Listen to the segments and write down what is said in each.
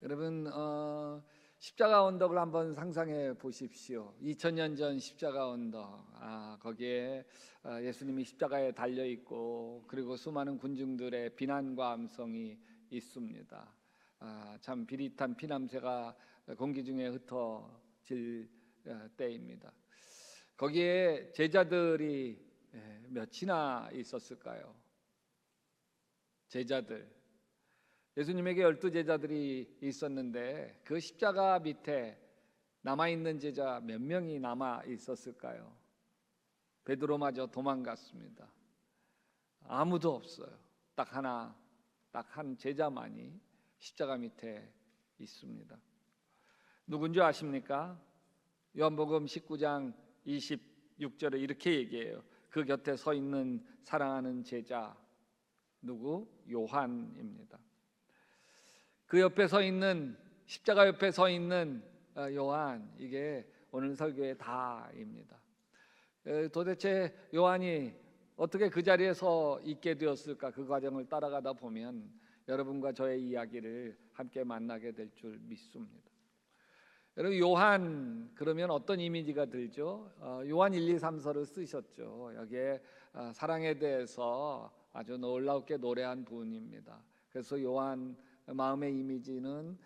여러분 십자가 언덕을 한번 상상해 보십시오. 2000년 전 십자가 언덕, 거기에 예수님이 십자가에 달려 있고 그리고 수많은 군중들의 비난과 함성이 있습니다. 참 비릿한 피냄새가 공기 중에 흩어질 때입니다. 거기에 제자들이 몇이나 있었을까요? 제자들, 예수님에게 12제자들이 있었는데 그 십자가 밑에 남아있는 제자 몇 명이 남아 있었을까요? 베드로마저 도망갔습니다. 아무도 없어요. 딱 한 제자만이 십자가 밑에 있습니다. 누군지 아십니까? 요한복음 19장 26절에 이렇게 얘기해요. 그 곁에 서 있는 사랑하는 제자, 누구? 요한입니다. 그 옆에 서 있는, 십자가 옆에 서 있는 요한, 이게 오늘 설교의 다입니다. 도대체 요한이 어떻게 그 자리에 서 있게 되었을까? 그 과정을 따라가다 보면 여러분과 저의 이야기를 함께 만나게 될 줄 믿습니다. 여러분, 요한 그러면 어떤 이미지가 들죠? 요한 1, 2, 3서를 쓰셨죠. 여기에 사랑에 대해서 아주 놀랍게 노래한 분입니다. 그래서 요한 마음의 이미지는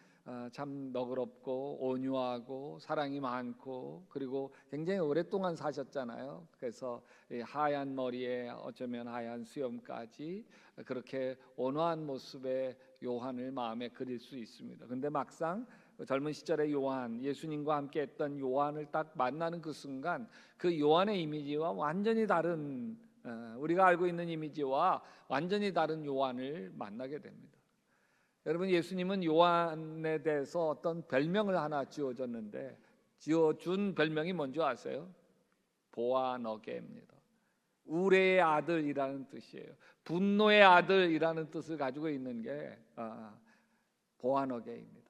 참 너그럽고 온유하고 사랑이 많고 그리고 굉장히 오랫동안 사셨잖아요. 그래서 하얀 머리에 어쩌면 하얀 수염까지 그렇게 온화한 모습의 요한을 마음에 그릴 수 있습니다. 근데 막상 젊은 시절의 요한, 예수님과 함께 했던 요한을 딱 만나는 그 순간 그 요한의 이미지와 완전히 다른, 우리가 알고 있는 이미지와 완전히 다른 요한을 만나게 됩니다. 여러분, 예수님은 요한에 대해서 어떤 별명을 하나 지어줬는데 지어준 별명이 뭔지 아세요? 보아너게입니다. 우레의 아들이라는 뜻이에요. 분노의 아들이라는 뜻을 가지고 있는 게 보아너게입니다.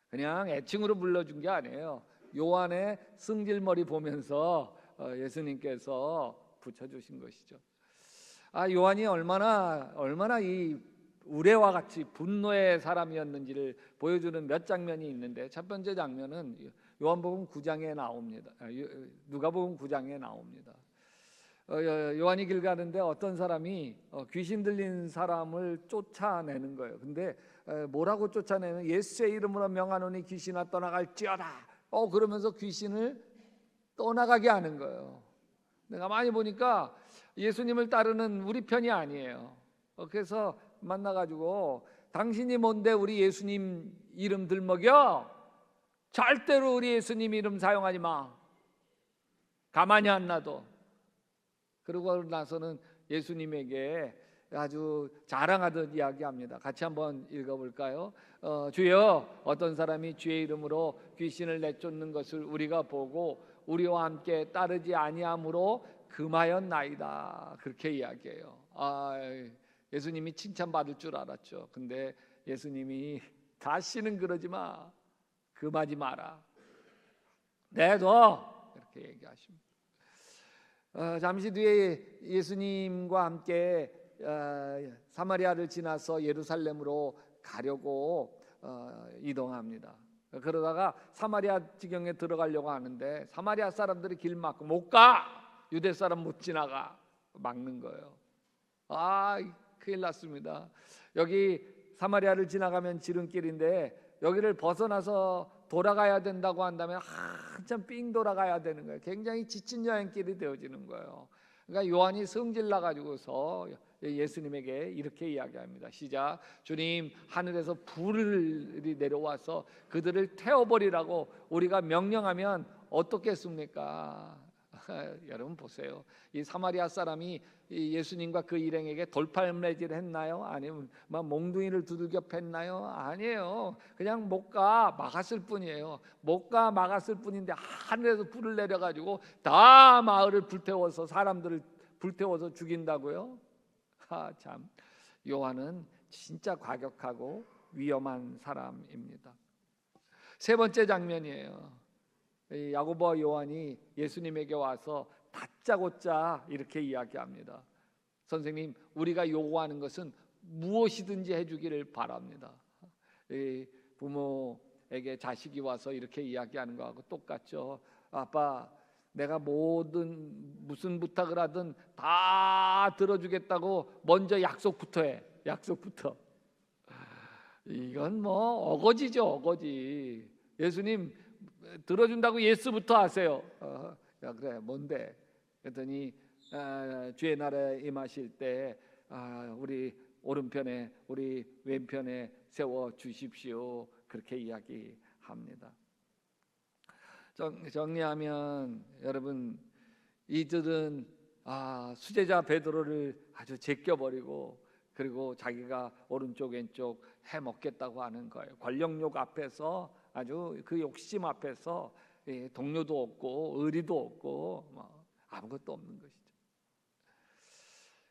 그냥 애칭으로 불러준 게 아니에요. 요한의 승질머리 보면서 예수님께서 붙여주신 것이죠. 요한이 얼마나 이 우레와 같이 분노의 사람이었는지를 보여주는 몇 장면이 있는데, 첫 번째 장면은 요한복음 9장에 나옵니다. 누가복음 9장에 나옵니다. 요한이 길 가는데 어떤 사람이 귀신 들린 사람을 쫓아내는 거예요. 근데 뭐라고 쫓아내는? 예수의 이름으로 명하노니 귀신아 떠나갈지어다. 그러면서 귀신을 떠나가게 하는 거예요. 내가 많이 보니까 예수님을 따르는 우리 편이 아니에요. 그래서 만나가지고 당신이 뭔데 우리 예수님 이름 들먹여? 절대로 우리 예수님 이름 사용하지 마. 가만히 안 놔둬. 그러고 나서는 예수님에게 아주 자랑하듯 이야기합니다. 같이 한번 읽어볼까요? 주여, 어떤 사람이 주의 이름으로 귀신을 내쫓는 것을 우리가 보고 우리와 함께 따르지 아니함으로 금하였나이다. 그렇게 이야기해요. 예수님이 칭찬받을 줄 알았죠. 근데 예수님이 다시는 그러지 마, 금하지 마라, 내둬, 이렇게 얘기하십니다. 잠시 뒤에 예수님과 함께 사마리아를 지나서 예루살렘으로 가려고 이동합니다. 그러다가 사마리아 지경에 들어가려고 하는데 사마리아 사람들이 길 막고 못 가, 유대 사람 못 지나가, 막는 거예요. 큰일 났습니다. 여기 사마리아를 지나가면 지름길인데 여기를 벗어나서 돌아가야 된다고 한다면 한참 삥 돌아가야 되는 거예요. 굉장히 지친 여행길이 되어지는 거예요. 그러니까 요한이 성질 나가지고서 예수님에게 이렇게 이야기합니다. 시작. 주님, 하늘에서 불이 내려와서 그들을 태워버리라고 우리가 명령하면 어떻겠습니까? 여러분 보세요. 이 사마리아 사람이 예수님과 그 일행에게 돌팔매질을 했나요? 아니면 막 몽둥이를 두들겨 팼나요? 아니에요. 그냥 못 가 막았을 뿐이에요. 못 가 막았을 뿐인데 하늘에서 불을 내려가지고 다 마을을 불태워서 사람들을 불태워서 죽인다고요? 참, 요한은 진짜 과격하고 위험한 사람입니다. 세 번째 장면이에요. 야고보와 요한이 예수님에게 와서 다짜고짜 이렇게 이야기합니다. 선생님, 우리가 요구하는 것은 무엇이든지 해주기를 바랍니다. 부모에게 자식이 와서 이렇게 이야기하는 거하고 똑같죠. 아빠, 내가 무슨 부탁을 하든 다 들어주겠다고 먼저 약속부터 해. 약속부터. 이건 뭐 어거지죠, 어거지. 예수님 들어준다고 예스부터 하세요. 야, 그래, 뭔데? 그랬더니 주의 나라에 임하실 때 우리 오른편에 우리 왼편에 세워 주십시오. 그렇게 이야기합니다. 정리하면 여러분, 이들은 수제자 베드로를 아주 제껴버리고 그리고 자기가 오른쪽 왼쪽 해 먹겠다고 하는 거예요. 권력욕 앞에서, 아주 그 욕심 앞에서 동료도 없고 의리도 없고 아무것도 없는 것이죠.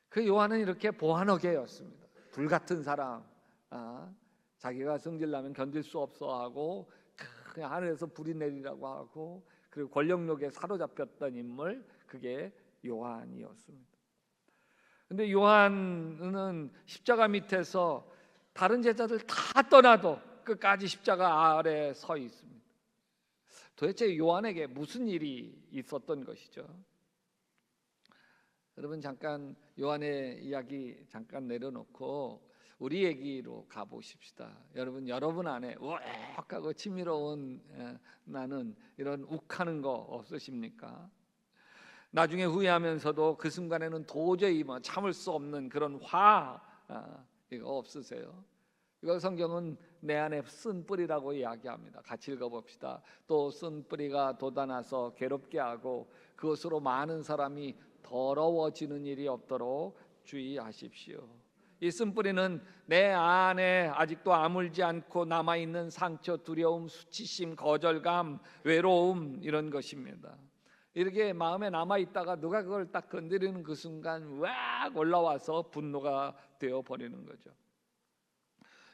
그 요한은 이렇게 보안어개였습니다. 불같은 사람, 자기가 성질나면 견딜 수 없어 하고 그냥 하늘에서 불이 내리라고 하고, 그리고 권력욕에 사로잡혔던 인물, 그게 요한이었습니다. 근데 요한은 십자가 밑에서 다른 제자들 다 떠나도 끝까지 십자가 아래 서 있습니다. 도대체 요한에게 무슨 일이 있었던 것이죠? 여러분, 잠깐 요한의 이야기 잠깐 내려놓고 우리 얘기로 가보십시다. 여러분 안에 우악하고 치밀어온 나는 이런 욱하는 거 없으십니까? 나중에 후회하면서도 그 순간에는 도저히 참을 수 없는 그런 이거 없으세요? 이거 성경은 내 안에 쓴 뿌리라고 이야기합니다. 같이 읽어봅시다. 또 쓴 뿌리가 돋아나서 괴롭게 하고 그것으로 많은 사람이 더러워지는 일이 없도록 주의하십시오. 이 쓴 뿌리는 내 안에 아직도 아물지 않고 남아있는 상처, 두려움, 수치심, 거절감, 외로움, 이런 것입니다. 이렇게 마음에 남아있다가 누가 그걸 딱 건드리는 그 순간 왁 올라와서 분노가 되어버리는 거죠.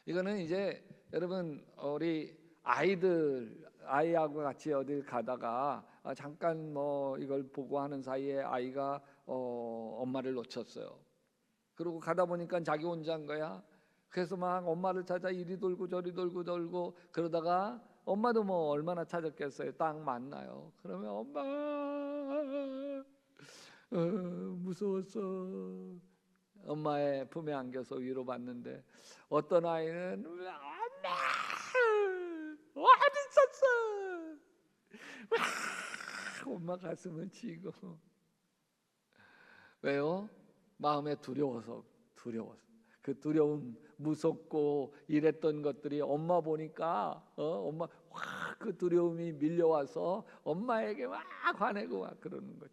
이거는 이제 여러분, 우리 아이하고 같이 어딜 가다가 잠깐 이걸 보고 하는 사이에 아이가 엄마를 놓쳤어요. 그러고 가다 보니까 자기 혼자인 거야. 그래서 막 엄마를 찾아 이리 돌고 저리 돌고 그러다가 엄마도 얼마나 찾았겠어요. 딱 만나요. 그러면 엄마 무서웠어. 엄마의 품에 안겨서 위로받는데, 어떤 아이는 엄마 어디 있었어? 엄마 가슴은 치고. 왜요? 마음에 두려워서. 그 두려움, 무섭고 이랬던 것들이 엄마 보니까 엄마 확 그 두려움이 밀려와서 엄마에게 막 화내고 막 그러는 거죠.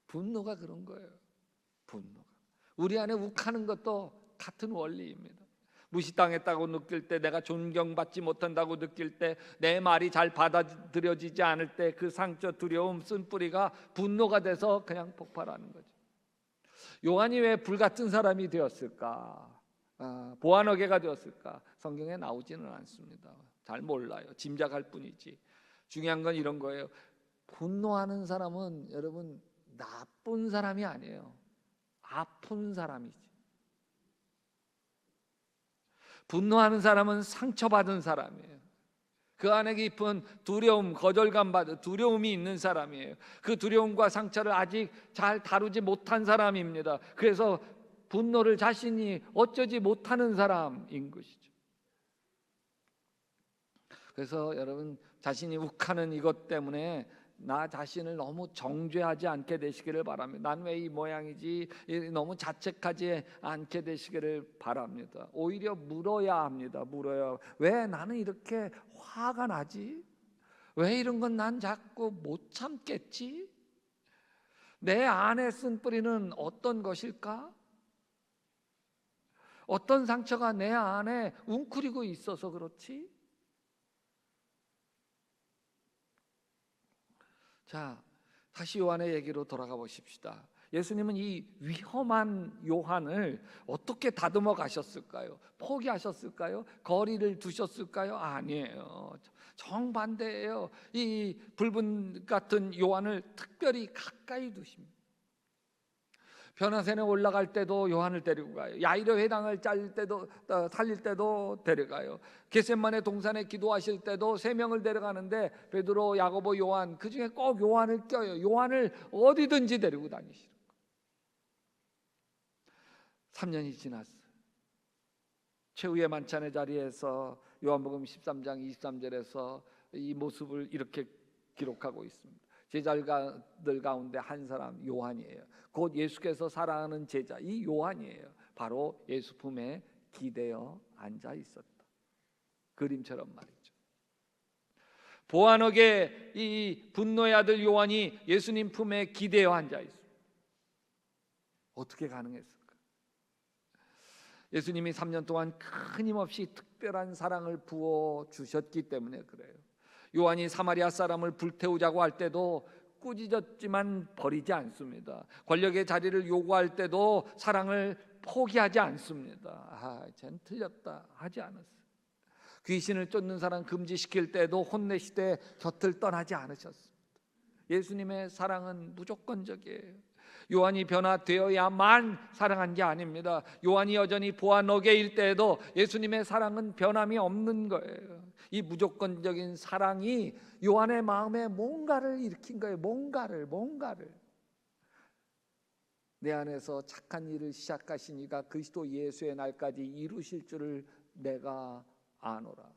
분노가 그런 거예요. 분노가. 우리 안에 욱하는 것도 같은 원리입니다. 무시당했다고 느낄 때, 내가 존경받지 못한다고 느낄 때, 내 말이 잘 받아들여지지 않을 때 그 상처, 두려움, 쓴뿌리가 분노가 돼서 그냥 폭발하는 거죠. 요한이 왜 불같은 사람이 되었을까? 보안어개가 되었을까? 성경에 나오지는 않습니다. 잘 몰라요. 짐작할 뿐이지. 중요한 건 이런 거예요. 분노하는 사람은 여러분 나쁜 사람이 아니에요. 아픈 사람이지. 분노하는 사람은 상처받은 사람이에요. 그 안에 깊은 두려움, 거절감 받은 두려움이 있는 사람이에요. 그 두려움과 상처를 아직 잘 다루지 못한 사람입니다. 그래서 분노를 자신이 어쩌지 못하는 사람인 것이죠. 그래서 여러분, 자신이 욱하는 이것 때문에 나 자신을 너무 정죄하지 않게 되시기를 바랍니다. 난 왜 이 모양이지? 너무 자책하지 않게 되시기를 바랍니다. 오히려 물어야 합니다. 물어야. 왜 나는 이렇게 화가 나지? 왜 이런 건 난 자꾸 못 참겠지? 내 안에 쓴 뿌리는 어떤 것일까? 어떤 상처가 내 안에 웅크리고 있어서 그렇지? 자, 다시 요한의 얘기로 돌아가 보십시다. 예수님은 이 위험한 요한을 어떻게 다듬어 가셨을까요? 포기하셨을까요? 거리를 두셨을까요? 아니에요. 정반대예요. 이 불분 같은 요한을 특별히 가까이 두십니다. 변화산에 올라갈 때도 요한을 데리고 가요. 야이로 회당을 살릴 때도 데려가요. 겟세마네 동산에 기도하실 때도 3명을 데려가는데 베드로, 야고보, 요한, 그 중에 꼭 요한을 껴요. 요한을 어디든지 데리고 다니시는 거예요. 3년이 지났어요. 최후의 만찬의 자리에서 요한복음 13장 23절에서 이 모습을 이렇게 기록하고 있습니다. 제자들 가운데 한 사람 요한이에요. 곧 예수께서 사랑하는 제자, 이 요한이에요. 바로 예수 품에 기대어 앉아 있었다. 그림처럼 말이죠. 보아너게 이 분노의 아들 요한이 예수님 품에 기대어 앉아 있습니다. 어떻게 가능했을까? 예수님이 3년 동안 끊임없이 특별한 사랑을 부어 주셨기 때문에 그래요. 요한이 사마리아 사람을 불태우자고 할 때도 꾸짖었지만 버리지 않습니다. 권력의 자리를 요구할 때도 사랑을 포기하지 않습니다. 쟨 틀렸다 하지 않았어요. 귀신을 쫓는 사람 금지시킬 때도 혼내시되 곁을 떠나지 않으셨습니다. 예수님의 사랑은 무조건적이에요. 요한이 변화되어야만 사랑한 게 아닙니다. 요한이 여전히 보아너게일 때에도 예수님의 사랑은 변함이 없는 거예요. 이 무조건적인 사랑이 요한의 마음에 뭔가를 일으킨 거예요. 뭔가를 내 안에서 착한 일을 시작하신 이가 그리스도 예수의 날까지 이루실 줄을 내가 아노라,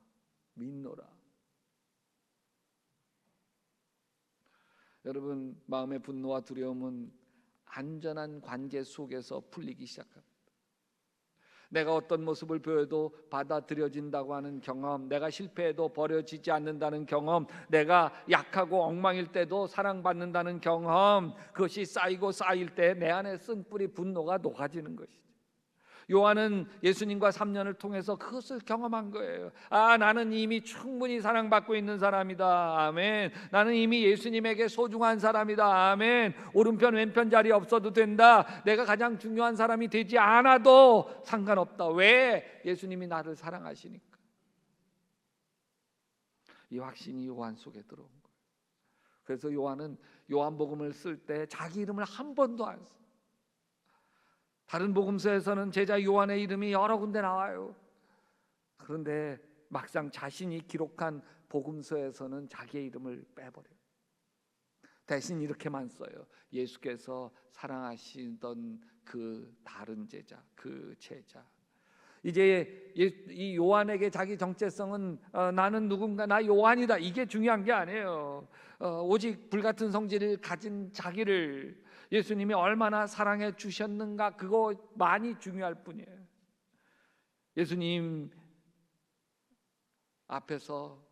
믿노라. 여러분, 마음의 분노와 두려움은 안전한 관계 속에서 풀리기 시작합니다. 내가 어떤 모습을 보여도 받아들여진다고 하는 경험, 내가 실패해도 버려지지 않는다는 경험, 내가 약하고 엉망일 때도 사랑받는다는 경험, 그것이 쌓이고 쌓일 때 내 안에 쓴뿌리 분노가 녹아지는 것이죠. 요한은 예수님과 3년을 통해서 그것을 경험한 거예요. 나는 이미 충분히 사랑받고 있는 사람이다. 아멘. 나는 이미 예수님에게 소중한 사람이다. 아멘. 오른편 왼편 자리 없어도 된다. 내가 가장 중요한 사람이 되지 않아도 상관없다. 왜? 예수님이 나를 사랑하시니까. 이 확신이 요한 속에 들어온 거예요. 그래서 요한은 요한복음을 쓸 때 자기 이름을 한 번도 안 써요. 다른 복음서에서는 제자 요한의 이름이 여러 군데 나와요. 그런데 막상 자신이 기록한 복음서에서는 자기의 이름을 빼버려요. 대신 이렇게만 써요. 예수께서 사랑하시던 그 다른 제자, 그 제자. 이제 이 요한에게 자기 정체성은 나는 누군가, 나 요한이다, 이게 중요한 게 아니에요. 오직 불같은 성질을 가진 자기를 예수님이 얼마나 사랑해 주셨는가, 그거 많이 중요할 뿐이에요. 예수님 앞에서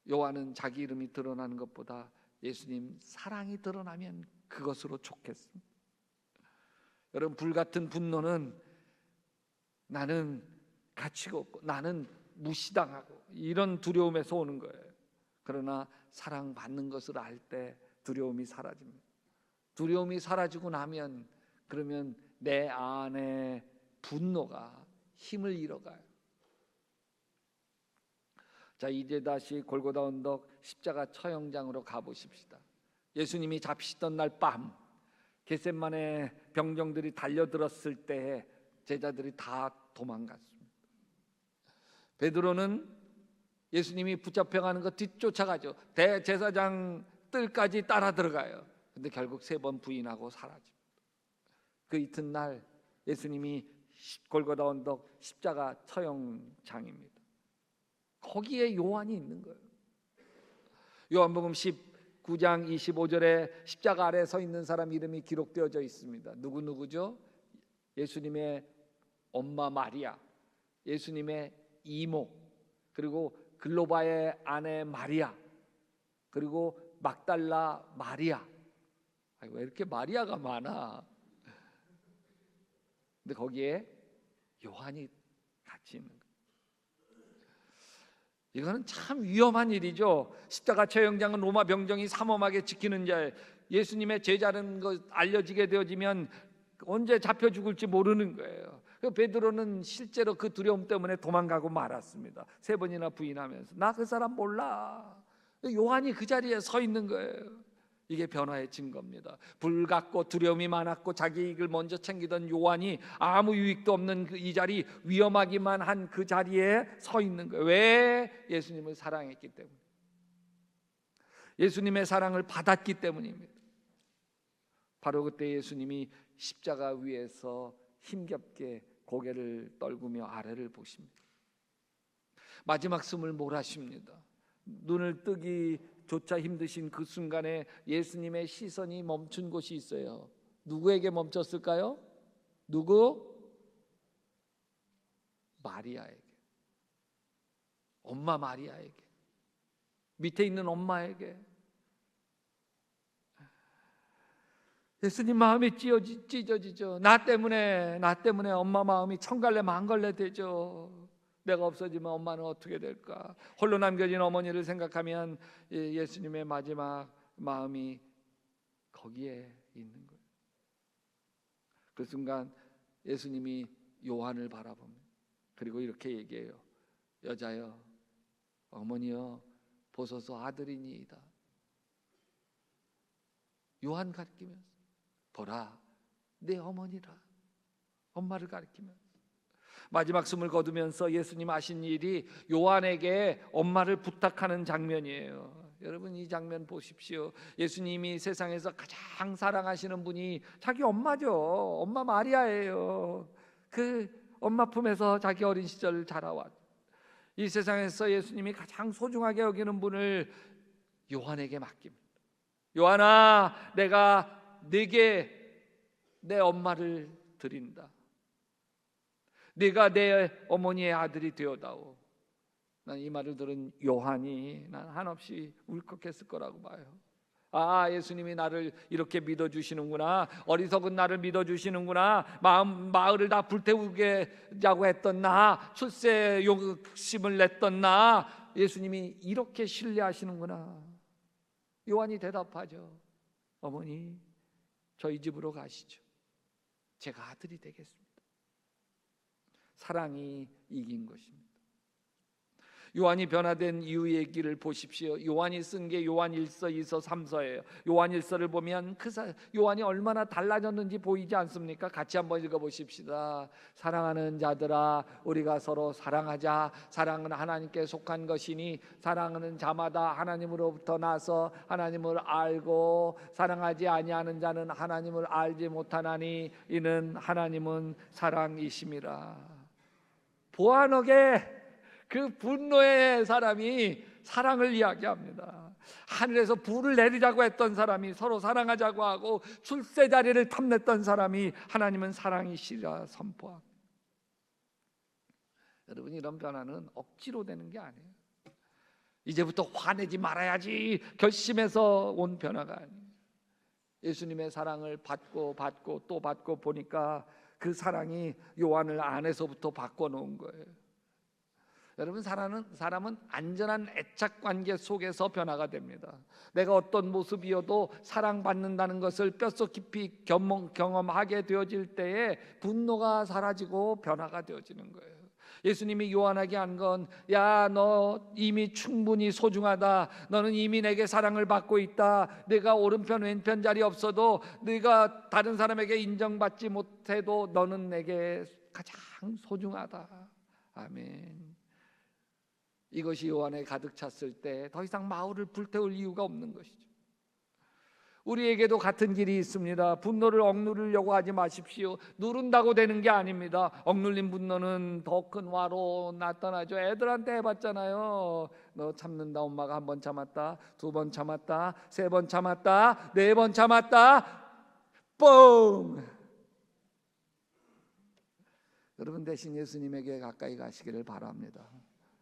요한은 자기 이름이 드러나는 것보다 예수님 사랑이 드러나면 그것으로 좋겠습니다. 여러분, 불같은 분노는 나는 가치가 없고 나는 무시당하고 이런 두려움에서 오는 거예요. 그러나 사랑받는 것을 알 때 두려움이 사라집니다. 두려움이 사라지고 나면 그러면 내 안에 분노가 힘을 잃어가요. 자, 이제 다시 골고다 언덕 십자가 처형장으로 가보십시다. 예수님이 잡히시던 날 밤 겟세마네 병정들이 달려들었을 때 제자들이 다 도망갔습니다. 베드로는 예수님이 붙잡혀가는 거 뒤쫓아가죠. 대제사장 뜰까지 따라 들어가요. 근데 결국 3번 부인하고 사라집니다. 그 이튿날 예수님이 골고다 언덕 십자가 처형장입니다. 거기에 요한이 있는 거예요. 요한복음 19장 25절에 십자가 아래 서 있는 사람 이름이 기록되어져 있습니다. 누구죠? 예수님의 엄마 마리아, 예수님의 이모, 그리고 글로바의 아내 마리아, 그리고 막달라 마리아. 왜 이렇게 마리아가 많아? 근데 거기에 요한이 같이 있는 거예요. 이거는 참 위험한 일이죠. 십자가 처형장은 로마 병정이 삼엄하게 지키는 자예요. 예수님의 제자라는 거 알려지게 되어지면 언제 잡혀 죽을지 모르는 거예요. 베드로는 실제로 그 두려움 때문에 도망가고 말았습니다. 3번이나 부인하면서 나 그 사람 몰라. 요한이 그 자리에 서 있는 거예요. 이게 변화의 증거입니다. 불같고 두려움이 많았고 자기 이익을 먼저 챙기던 요한이 아무 유익도 없는 이 자리, 위험하기만 한 그 자리에 서 있는 거예요. 왜? 예수님을 사랑했기 때문에, 예수님의 사랑을 받았기 때문입니다. 바로 그때 예수님이 십자가 위에서 힘겹게 고개를 떨구며 아래를 보십니다. 마지막 숨을 몰아쉽니다. 눈을 뜨기조차 힘드신 그 순간에 예수님의 시선이 멈춘 곳이 있어요. 누구에게 멈췄을까요? 누구? 마리아에게. 엄마 마리아에게. 밑에 있는 엄마에게. 예수님 마음이 찢어지죠. 나 때문에 엄마 마음이 천갈래 만갈래 되죠. 내가 없어지면 엄마는 어떻게 될까? 홀로 남겨진 어머니를 생각하면 예수님의 마지막 마음이 거기에 있는 거예요. 그 순간 예수님이 요한을 바라봅니다. 그리고 이렇게 얘기해요. 여자여, 어머니여, 보소서 아들이니이다. 요한 가리키면서 보라, 내 어머니라. 엄마를 가리키면서 마지막 숨을 거두면서 예수님 하신 일이 요한에게 엄마를 부탁하는 장면이에요. 여러분, 이 장면 보십시오. 예수님이 세상에서 가장 사랑하시는 분이 자기 엄마죠. 엄마 마리아예요. 그 엄마 품에서 자기 어린 시절을 자라왔. 이 세상에서 예수님이 가장 소중하게 여기는 분을 요한에게 맡깁니다. 요한아, 내가 네게 내 엄마를 드린다. 네가 내 어머니의 아들이 되어다오. 난 이 말을 들은 요한이 난 한없이 울컥했을 거라고 봐요. 아, 예수님이 나를 이렇게 믿어주시는구나. 어리석은 나를 믿어주시는구나. 마을을 다 불태우게자고 했던 나, 출세 욕심을 냈던 나, 예수님이 이렇게 신뢰하시는구나. 요한이 대답하죠. 어머니, 저희 집으로 가시죠. 제가 아들이 되겠습니다. 사랑이 이긴 것입니다. 요한이 변화된 이유 얘기를 보십시오. 요한이 쓴 게 요한 1서, 2서, 3서예요. 요한 1서를 보면 요한이 얼마나 달라졌는지 보이지 않습니까? 같이 한번 읽어보십시다. 사랑하는 자들아, 우리가 서로 사랑하자. 사랑은 하나님께 속한 것이니 사랑하는 자마다 하나님으로부터 나서 하나님을 알고 사랑하지 아니하는 자는 하나님을 알지 못하나니 이는 하나님은 사랑이심이라. 보아너게 그 분노의 사람이 사랑을 이야기합니다. 하늘에서 불을 내리자고 했던 사람이 서로 사랑하자고 하고 출세 자리를 탐냈던 사람이 하나님은 사랑이시라 선포합니다. 여러분, 이런 변화는 억지로 되는 게 아니에요. 이제부터 화내지 말아야지 결심해서 온 변화가 아니에요. 예수님의 사랑을 받고 또 받고 보니까 그 사랑이 요한을 안에서부터 바꿔놓은 거예요. 여러분, 사람은 안전한 애착관계 속에서 변화가 됩니다. 내가 어떤 모습이어도 사랑받는다는 것을 뼛속 깊이 경험하게 되어질 때에 분노가 사라지고 변화가 되어지는 거예요. 예수님이 요한에게 한 건, 야, 너 이미 충분히 소중하다. 너는 이미 내게 사랑을 받고 있다. 내가 오른편 왼편 자리 없어도, 네가 다른 사람에게 인정받지 못해도 너는 내게 가장 소중하다. 아멘. 이것이 요한에 가득 찼을 때 더 이상 마을을 불태울 이유가 없는 것이죠. 우리에게도 같은 길이 있습니다. 분노를 억누르려고 하지 마십시오. 누른다고 되는 게 아닙니다. 억눌린 분노는 더 큰 화로 나타나죠. 애들한테 해봤잖아요. 너 참는다. 엄마가 한 번 참았다, 두 번 참았다, 세 번 참았다, 네 번 참았다, 뻥! 여러분, 대신 예수님에게 가까이 가시기를 바랍니다.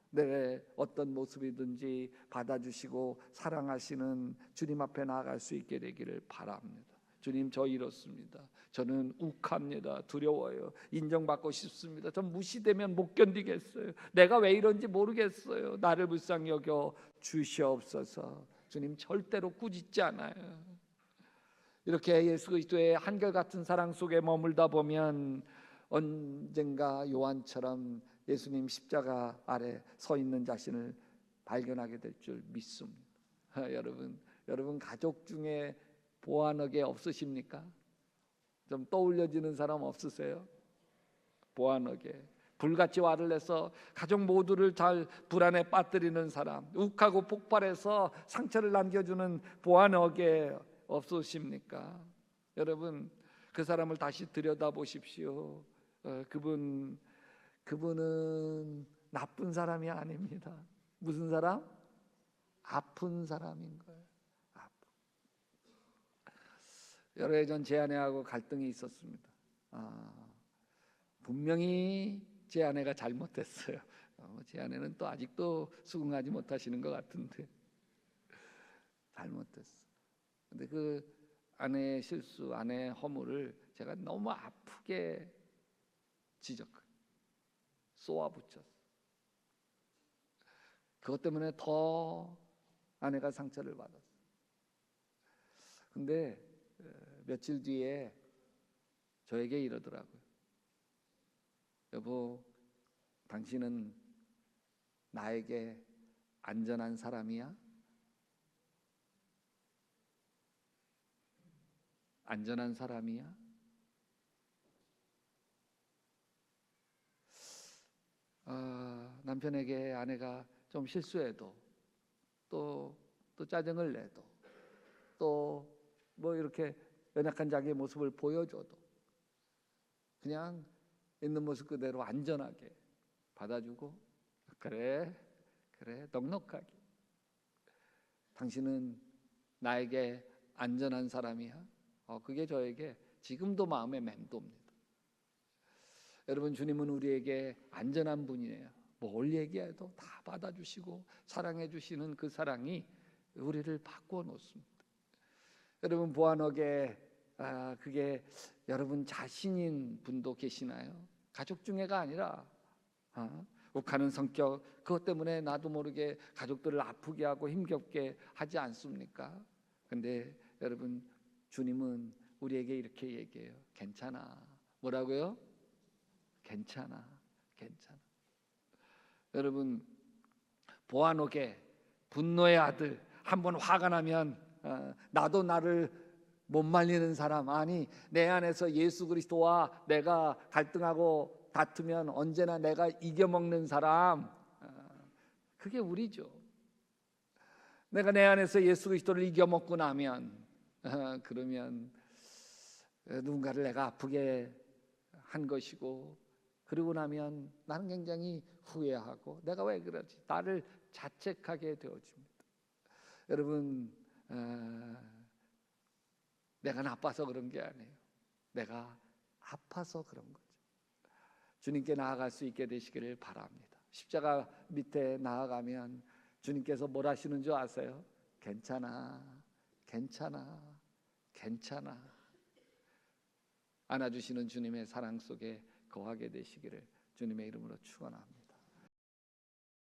내 어떤 모습이든지 받아주시고 사랑하시는 주님 앞에 나아갈 수 있게 되기를 바랍니다. 주님, 저 이렇습니다. 저는 욱합니다. 두려워요. 인정받고 싶습니다. 전 무시되면 못 견디겠어요. 내가 왜 이런지 모르겠어요. 나를 불쌍히 여겨 주시옵소서. 주님, 절대로 꾸짖지 않아요. 이렇게 예수 그리스도의 한결같은 사랑 속에 머물다 보면 언젠가 요한처럼 예수님 십자가 아래 서 있는 자신을 발견하게 될 줄 믿습니다. 여러분, 여러분 가족 중에 보아너게 없으십니까? 좀 떠올려지는 사람 없으세요? 보아너게 불같이 화를 내서 가족 모두를 잘 불안에 빠뜨리는 사람, 욱하고 폭발해서 상처를 남겨주는 보아너게 없으십니까? 여러분 그 사람을 다시 들여다보십시오. 그분은 나쁜 사람이 아닙니다. 무슨 사람? 아픈 사람인 거예요. 여러 해 전 제 아내하고 갈등이 있었습니다. 분명히 제 아내가 잘못했어요. 제 아내는 또 아직도 수긍하지 못하시는 것 같은데 잘못했어. 근데 그 아내의 실수, 아내의 허물을 제가 너무 아프게 쏘아붙였어. 그것 때문에 더 아내가 상처를 받았어. 근데 며칠 뒤에 저에게 이러더라고요. 여보, 당신은 나에게 안전한 사람이야? 안전한 사람이야? 남편에게 아내가 좀 실수해도 또 짜증을 내도 또 뭐 이렇게 연약한 자기의 모습을 보여줘도 그냥 있는 모습 그대로 안전하게 받아주고 그래 넉넉하게 당신은 나에게 안전한 사람이야. 그게 저에게 지금도 마음에 맴돕니다. 여러분 주님은 우리에게 안전한 분이에요. 뭘 얘기해도 다 받아주시고 사랑해 주시는 그 사랑이 우리를 바꾸어 놓습니다. 여러분 보아너게 그게 여러분 자신인 분도 계시나요? 가족 중에가 아니라 욱하는 성격 그것 때문에 나도 모르게 가족들을 아프게 하고 힘겹게 하지 않습니까? 근데 여러분 주님은 우리에게 이렇게 얘기해요. 괜찮아. 뭐라고요? 괜찮아. 여러분 보아너게 분노의 아들 한번 화가 나면 나도 나를 못 말리는 사람 아니 내 안에서 예수 그리스도와 내가 갈등하고 다투면 언제나 내가 이겨먹는 사람 그게 우리죠. 내가 내 안에서 예수 그리스도를 이겨먹고 나면 그러면 누군가를 내가 아프게 한 것이고 그러고 나면 나는 굉장히 후회하고 내가 왜 그러지? 나를 자책하게 되어집니다. 여러분 내가 나빠서 그런 게 아니에요. 내가 아파서 그런 거죠. 주님께 나아갈 수 있게 되시기를 바랍니다. 십자가 밑에 나아가면 주님께서 뭘 하시는 줄 아세요? 괜찮아. 안아주시는 주님의 사랑 속에 거하게 되시기를 주님의 이름으로 축원합니다.